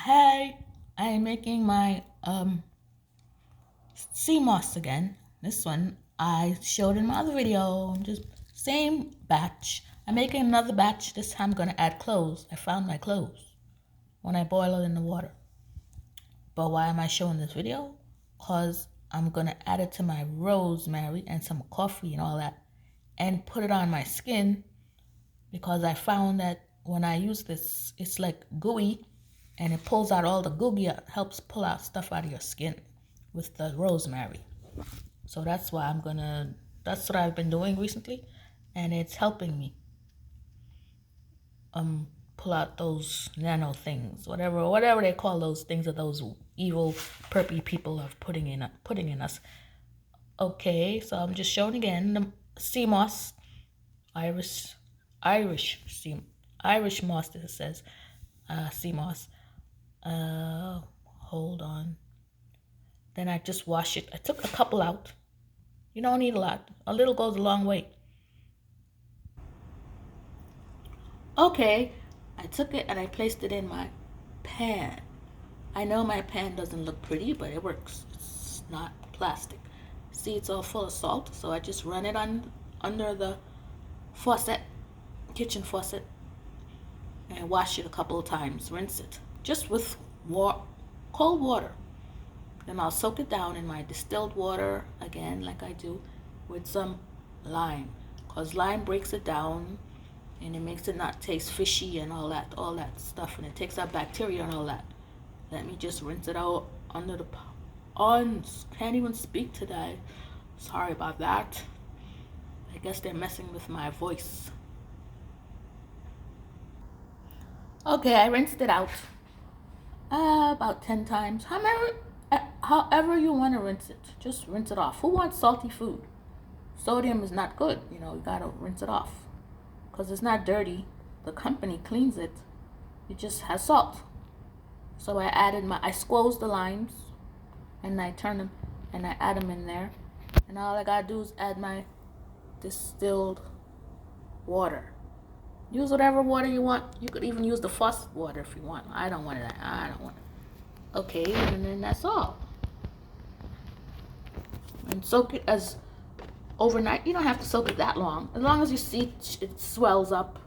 Hey, I'm making my sea moss again. This one I showed in my other video. Just same batch. I'm making another batch. This time I'm gonna add cloves. I found my cloves when I boil it in the water. But why am I showing this video? Cause I'm gonna add it to my rosemary and some coffee and all that, and put it on my skin because I found that when I use this, it's like gooey and it pulls out all the gooey, helps pull out stuff out of your skin with the rosemary. So that's why that's what I've been doing recently, and it's helping me pull out those nano things, whatever they call those things that those evil perpy people are putting in us. Okay, so I'm just showing again the sea moss, Irish Irish sea Irish moss. It says sea moss. Hold on. Then I just wash it. I took a couple out. You don't need a lot. A little goes a long way. Okay, I took it and I placed it in my pan. I know my pan doesn't look pretty, but it works. It's not plastic. See, it's all full of salt, so I just run it under the faucet, kitchen faucet, and wash it a couple of times. Rinse it just with cold water. Then I'll soak it down in my distilled water again, like I do, with some lime, cause lime breaks it down and it makes it not taste fishy and all that stuff, and it takes out bacteria and all that. Let me just rinse it out under the can't even speak today. Sorry about that. I guess they're messing with my voice. Okay, I rinsed it out about 10 times. However you want to rinse it. Just rinse it off. Who wants salty food? Sodium is not good. You gotta rinse it off. Because it's not dirty. The company cleans it. It just has salt. So I squoze the limes and I turn them and I add them in there. And all I gotta do is add my distilled water. Use whatever water you want. You could even use the faucet water if you want. I don't want that. I don't want it. Okay, and then that's all. And soak it as overnight. You don't have to soak it that long. As long as you see it swells up.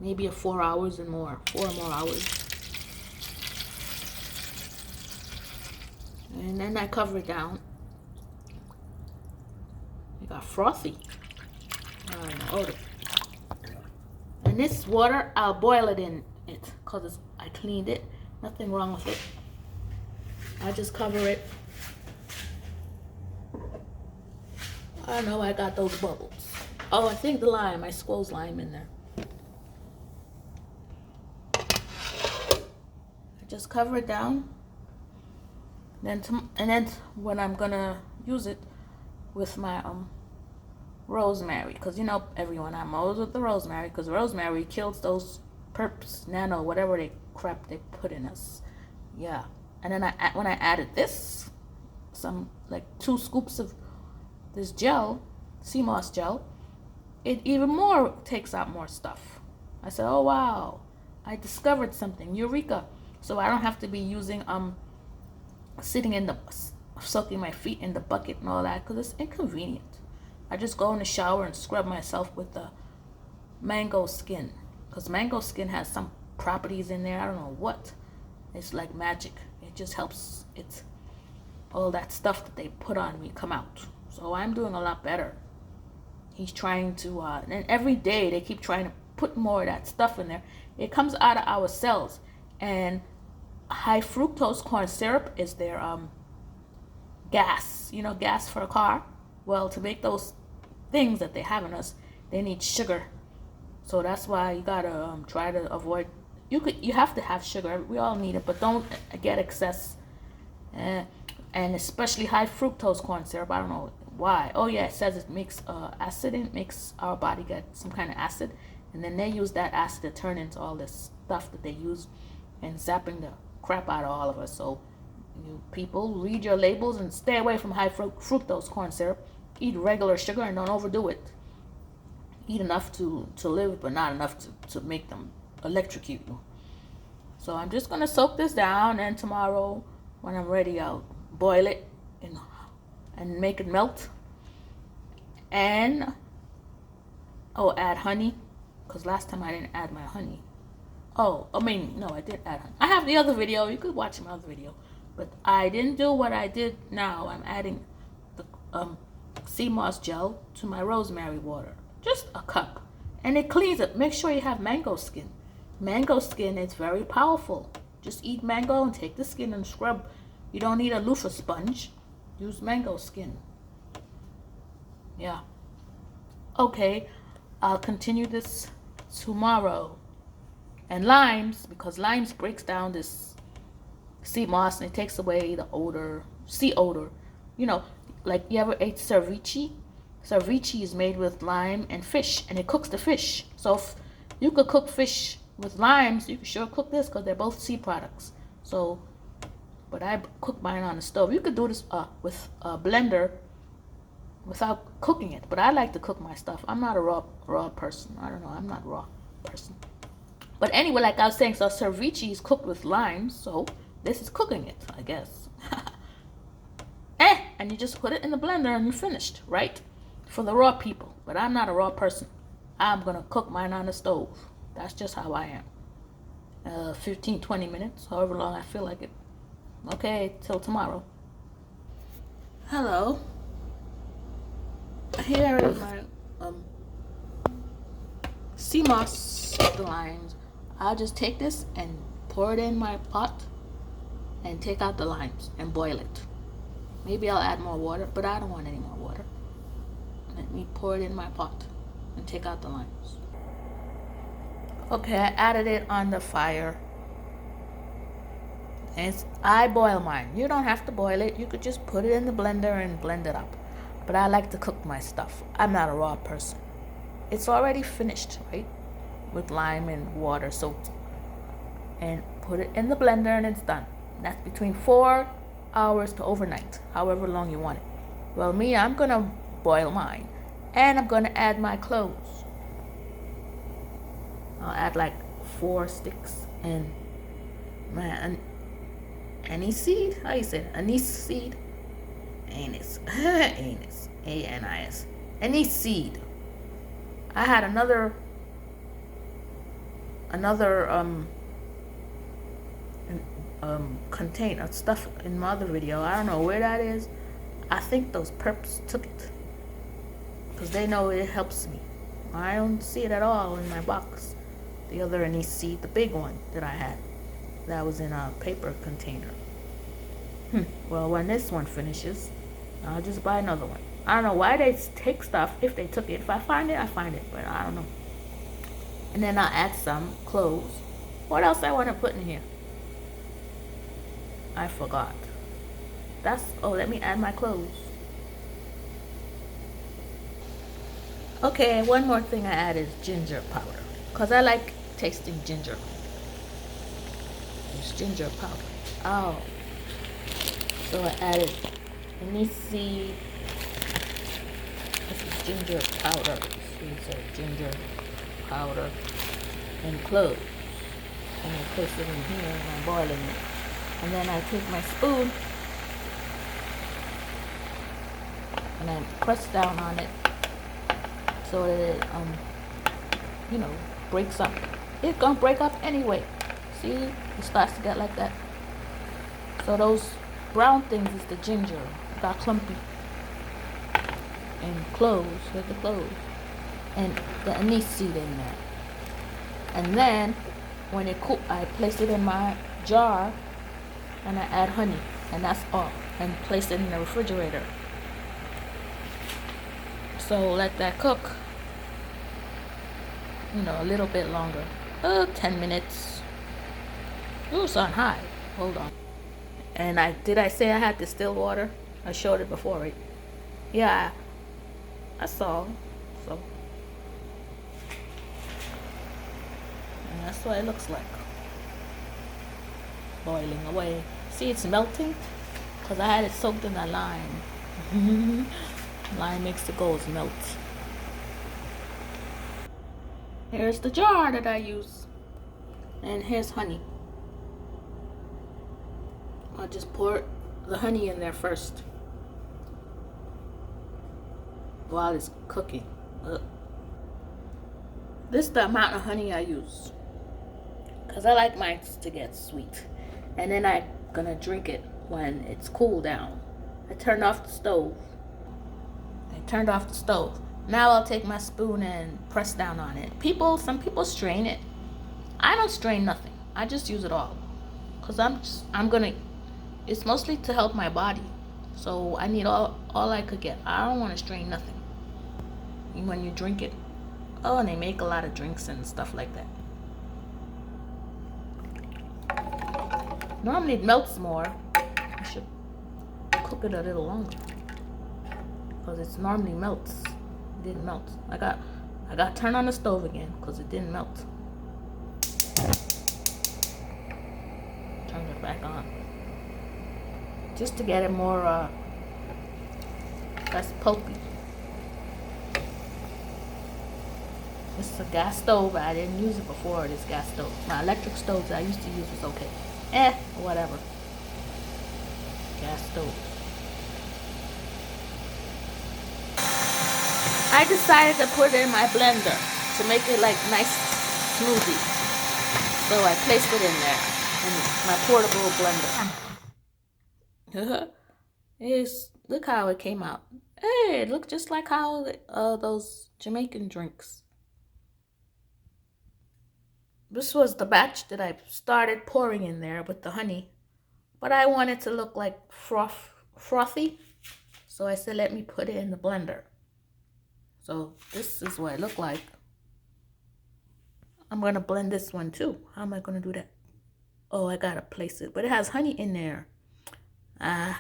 Maybe 4 hours and more. 4 more hours. And then I cover it down. It got frothy. And this water, I'll boil it in it because I cleaned it. Nothing wrong with it. I just cover it. I know I got those bubbles. Oh, I think the lime. I squoze lime in there. I just cover it down. And then when I'm gonna use it with my rosemary, because everyone, I'm always with the rosemary, because rosemary kills those perps, nano, whatever crap they put in us. Yeah. And then when I added this, some like 2 scoops of this gel, sea moss gel, it even more takes out more stuff. I said, oh wow, I discovered something, eureka. So I don't have to be using soaking my feet in the bucket and all that, because it's inconvenient. I just go in the shower and scrub myself with the mango skin, because mango skin has some properties in there, I don't know what. It's like magic. It just helps all that stuff that they put on me come out. So I'm doing a lot better. He's trying to and every day they keep trying to put more of that stuff in there. It comes out of our cells, and high fructose corn syrup is their gas. Gas for a car. Well, to make those things that they have in us, they need sugar. So that's why you gotta try to avoid. You have to have sugar. We all need it, but don't get excess. And especially high fructose corn syrup. I don't know why. Oh yeah, it says it makes acid. It makes our body get some kind of acid, and then they use that acid to turn into all this stuff that they use, and zapping the crap out of all of us. So you people, read your labels and stay away from high fructose corn syrup. Eat regular sugar and don't overdo it. Eat enough to live, but not enough to make them electrocute you. So I'm just gonna soak this down, and tomorrow when I'm ready, I'll boil it and make it melt. And add honey, because last time I didn't add my honey. No, I did add honey. I have the other video. You could watch my other video, but I didn't do what I did now. I'm adding the sea moss gel to my rosemary water, just a cup, and it cleans it. Make sure you have mango skin. Mango skin is very powerful. Just eat mango and take the skin and scrub. You don't need a loofah sponge. Use mango skin. Yeah. Okay, I'll continue this tomorrow. And limes, because limes breaks down this sea moss and it takes away the odor, sea odor. You know, like you ever ate ceviche? Ceviche is made with lime and fish, and it cooks the fish. So if you could cook fish with limes, you can sure cook this, because they're both sea products. So, but I cook mine on the stove. You could do this with a blender without cooking it, but I like to cook my stuff. I'm not a raw person. I don't know, I'm not a raw person. But anyway, like I was saying, so ceviche is cooked with limes, so this is cooking it, I guess. And you just put it in the blender and you're finished, right? For the raw people. But I'm not a raw person. I'm gonna cook mine on the stove. That's just how I am. 15, 20 minutes, however long I feel like it. Okay, till tomorrow. Hello. Here is my sea moss, the limes. I'll just take this and pour it in my pot and take out the limes and boil it. Maybe I'll add more water, but I don't want any more water. Let me pour it in my pot and take out the limes. Okay, I added it on the fire. And I boil mine. You don't have to boil it. You could just put it in the blender and blend it up. But I like to cook my stuff. I'm not a raw person. It's already finished, right? With lime and water soaked. And put it in the blender and it's done. That's between 4 hours to overnight, however long you want it. Well, me, I'm gonna boil mine. And I'm gonna add my cloves. I'll add like 4 sticks and anise seed? How you say it? Anise seed? Anise. Anise. A-N-I-S. Anise seed. I had another container stuff in my other video. I don't know where that is. I think those Perps took it, because they know it helps me. I don't see it at all in my box. The other anise seed, the big one that I had, that was in a paper container. Well, when this one finishes, I'll just buy another one. I don't know why they take stuff if they took it. If I find it, I find it, but I don't know. And then I'll add some cloves. What else I want to put in here? I forgot. Let me add my cloves. Okay, one more thing I add is ginger powder, because I like tasting ginger. It's ginger powder. Oh. So I added anise seed. This is ginger powder. These are ginger powder and cloves. And I place it in here and I'm boiling it. And then I take my spoon and I press down on it so that it breaks up. It's gonna break up anyway. See, it starts to get like that. So those brown things is the ginger, got clumpy. And cloves, here's the cloves. And the anise seed in there. And then when it cool, I place it in my jar and I add honey, and that's all. And place it in the refrigerator. So let that cook, a little bit longer. 10 minutes. Ooh, it's on high. Hold on. And did I say I had distilled water? I showed it before, right? Yeah, I saw. So, and that's what it looks like. Boiling away. See, it's melting because I had it soaked in the lime. Lime makes the goals melt. Here's the jar that I use. And here's honey. I'll just pour the honey in there first while it's cooking. Ugh. This is the amount of honey I use, because I like mine to get sweet. And then I'm gonna drink it when it's cooled down. I turned off the stove. Now I'll take my spoon and press down on it. Some people strain it. I don't strain nothing. I just use it all. Because it's mostly to help my body. So I need all I could get. I don't want to strain nothing. And when you drink it, and they make a lot of drinks and stuff like that. Normally it melts more. I should cook it a little longer, because it normally melts. It didn't melt. I got to turn on the stove again because it didn't melt. Turn it back on just to get it more less pulpy. This is a gas stove. I didn't use it before, this gas stove. My electric stoves I used to use was okay. Whatever. Gas stove. I decided to put it in my blender to make it like nice smoothie. So I placed it in there in my portable blender. Look how it came out. Hey, it looked just like how those Jamaican drinks. This was the batch that I started pouring in there with the honey. But I wanted to look like frothy. So I said, let me put it in the blender. So this is what it looked like. I'm going to blend this one too. How am I going to do that? Oh, I got to place it. But it has honey in there. I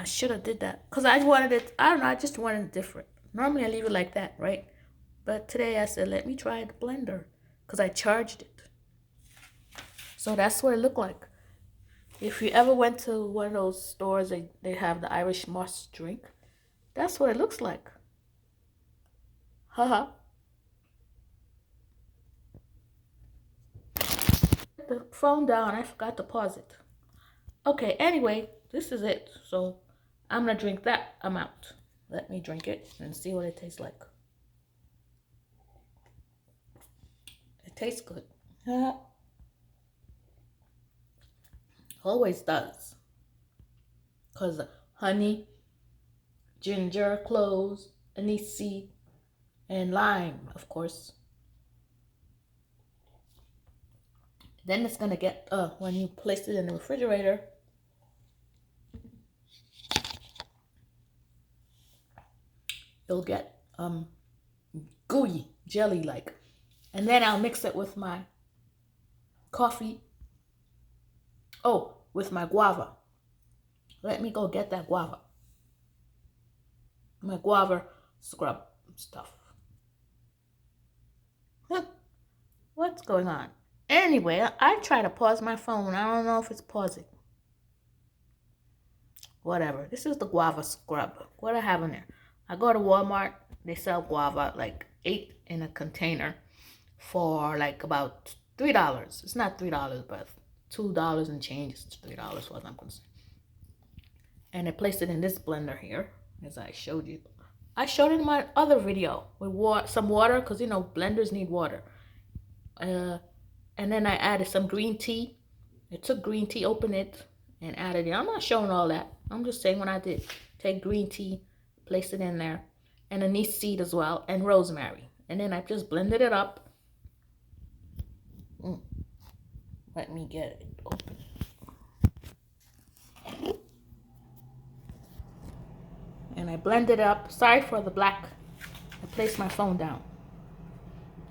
should have did that. Because I wanted it, I don't know, I just wanted it different. Normally I leave it like that, right? But today I said, let me try the blender. Because I charged it. So that's what it looked like. If you ever went to one of those stores, they have the Irish moss drink. That's what it looks like. Haha. The phone down. I forgot to pause it. Okay, anyway, this is it. So I'm going to drink that amount. Let me drink it and see what it tastes like. It tastes good. Always does. Because honey, ginger, cloves, anise seed, and lime, of course. Then it's gonna get, when you place it in the refrigerator, it'll get gooey, jelly-like. And then I'll mix it with my coffee. Oh, with my guava. Let me go get that guava. My Guava Scrub stuff. What's going on? Anyway, I try to pause my phone. I don't know if it's pausing. Whatever. This is the Guava Scrub. What I have in there? I go to Walmart. They sell guava, like 8 in a container for like about $3. It's not $3, but $2 and change. It's $3 as far as I'm concerned. And I placed it in this blender here, as I showed you. I showed it in my other video with some water, because you know blenders need water. And then I added some green tea. I took green tea, opened it, and added it. I'm not showing all that. I'm just saying what I did. Take green tea, place it in there, and anise seed as well, and rosemary. And then I just blended it up. Let me get it open. And I blended it up. Sorry for the black. I placed my phone down.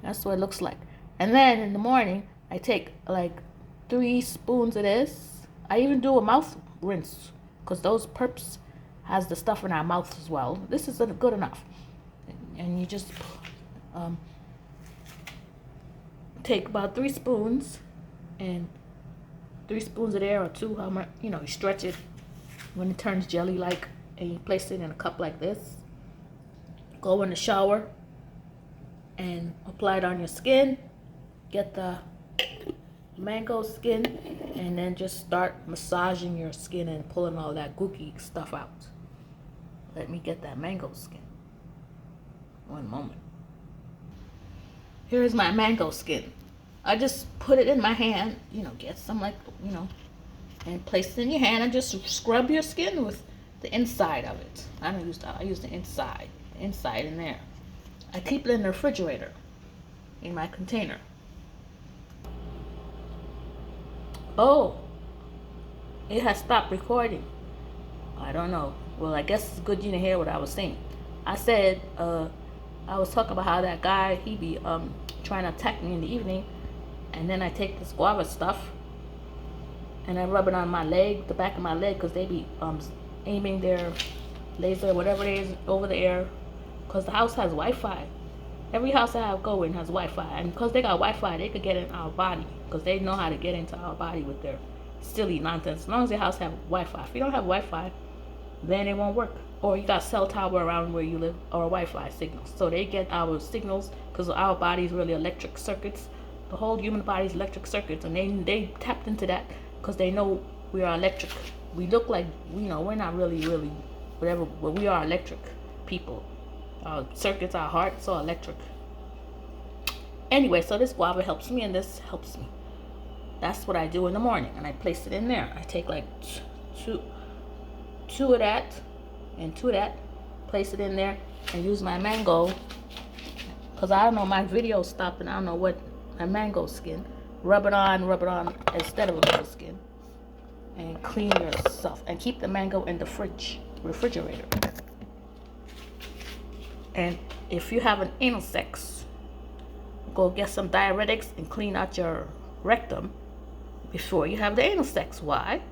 That's what it looks like. And then in the morning, I take like 3 spoons of this. I even do a mouth rinse, because those Perps has the stuff in our mouth as well. This is good enough. And you just take about 3 spoons, and 3 spoons of there or 2, how much, you stretch it when it turns jelly-like, and you place it in a cup like this. Go in the shower and apply it on your skin. Get the mango skin, and then just start massaging your skin and pulling all that gooky stuff out. Let me get that mango skin. One moment. Here's my mango skin. I just put it in my hand, get some and place it in your hand and just scrub your skin with the inside of it. I use the inside in there. I keep it in the refrigerator, in my container. Oh, it has stopped recording. I don't know. Well, I guess it's good you didn't hear what I was saying. I said, I was talking about how that guy, he be trying to attack me in the evening, and then I take this guava stuff and I rub it on my leg, the back of my leg, because they be aiming their laser, whatever it is, over the air, because the house has Wi-Fi. Every house I have going has Wi-Fi, and because they got Wi-Fi, they could get in our body, because they know how to get into our body with their silly nonsense. As long as your house have Wi-Fi. If you don't have Wi-Fi, then it won't work. Or you got cell tower around where you live, or Wi-Fi signals. So they get our signals, because our body is really electric circuits. The whole human body is electric circuits, and they tapped into that because they know we are electric. We look like, we're not really, whatever, but we are electric people. Our circuits, our hearts are electric. Anyway, so this guava helps me, and this helps me. That's what I do in the morning, and I place it in there. I take like two of that and two of that, place it in there, and use my mango, because I don't know, my video stopped, and I don't know what, my mango skin. Rub it on instead of a mango skin, and clean yourself, and keep the mango in the refrigerator. And if you have an anal sex, go get some diuretics and clean out your rectum before you have the anal sex. Why?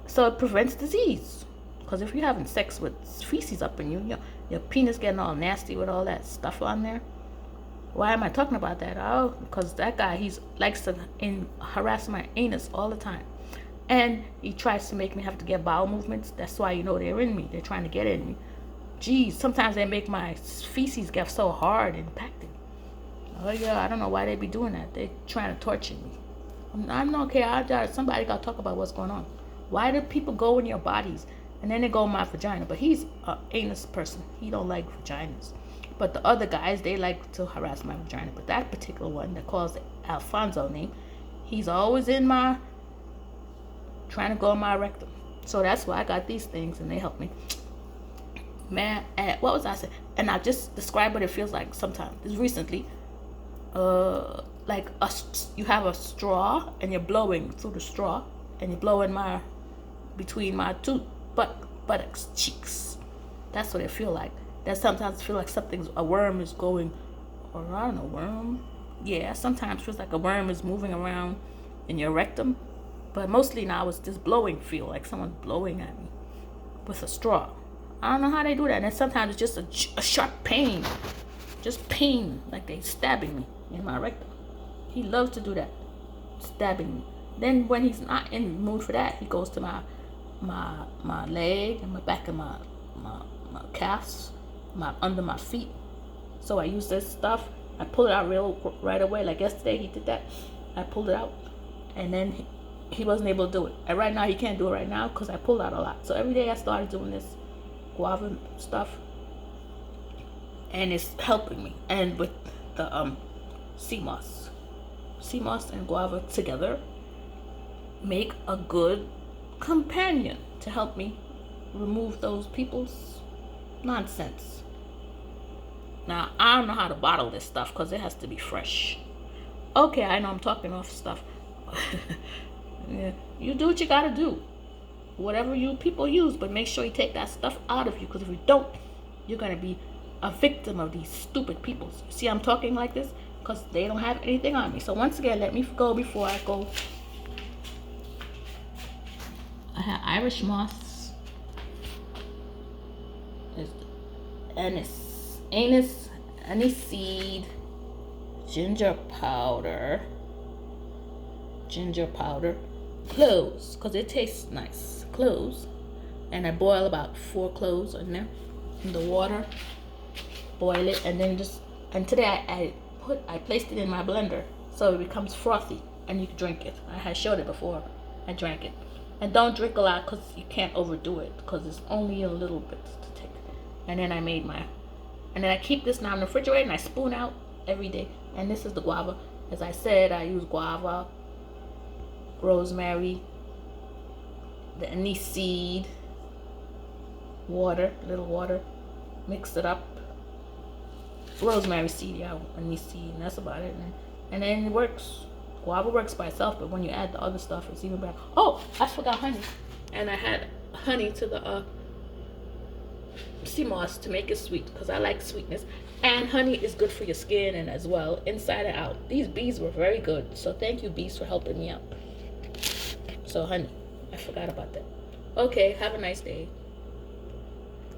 So it prevents disease. Because if you're having sex with feces up in you, your penis getting all nasty with all that stuff on there. Why am I talking about that? Oh, because that guy, he likes to harass my anus all the time. And he tries to make me have to get bowel movements. That's why they're in me. They're trying to get in me. Geez, sometimes they make my feces get so hard and impacted. Oh yeah, I don't know why they be doing that. They're trying to torture me. I'm not okay. Somebody got to talk about what's going on. Why do people go in your bodies and then they go in my vagina? But he's an anus person. He don't like vaginas. But the other guys, they like to harass my vagina. But that particular one that calls it Alfonso name, he's always trying to go in my rectum. So that's why I got these things, and they help me. Man, what was I saying? And I just describe what it feels like sometimes. This recently, you have a straw, and you're blowing through the straw, and you're blowing between my two buttocks, cheeks. That's what it feel like. That sometimes feel like a worm is going, or I don't know, worm. Yeah, sometimes feels like a worm is moving around in your rectum. But mostly now it's this blowing feel, like someone's blowing at me with a straw. I don't know how they do that. And then sometimes it's just a sharp pain. Just pain, like they stabbing me in my rectum. He loves to do that, stabbing me. Then when he's not in the mood for that, he goes to my leg and my back of my calves, under my feet. So I use this stuff. I pull it out right away. Like yesterday, he did that. I pulled it out, and then he wasn't able to do it. And right now, he can't do it right now because I pulled out a lot. So every day I started doing this guava stuff, and it's helping me. And with the sea moss and guava together make a good companion to help me remove those people's nonsense. Now, I don't know how to bottle this stuff because it has to be fresh. Okay, I know I'm talking off stuff. Yeah, you do what you gotta do. Whatever you people use, but make sure you take that stuff out of you, because if you don't, you're gonna be a victim of these stupid people. See, I'm talking like this because they don't have anything on me. So once again, let me go before I go. I have Irish moss, anise seed, ginger powder, cloves, because it tastes nice, cloves. And I boil about 4 cloves in there in the water, boil it, and then and today I placed it in my blender so it becomes frothy. and you can drink it. I had showed it before. I drank it. And don't drink a lot because you can't overdo it because it's only a little bit to take. And then I made my, and then I keep this now in the refrigerator and I spoon out every day. And this is the guava. As I said, I use guava, rosemary, the anise seed, water, little water, mix it up. Rosemary seed, yeah, anise seed, and that's about it. And then it works. Guava works by itself, but when you add the other stuff, it's even better. Oh, I forgot honey. And I had honey to the sea moss to make it sweet because I like sweetness. And honey is good for your skin and as well, inside and out. These bees were very good. So thank you, bees, for helping me out. So honey, I forgot about that. Okay, have a nice day.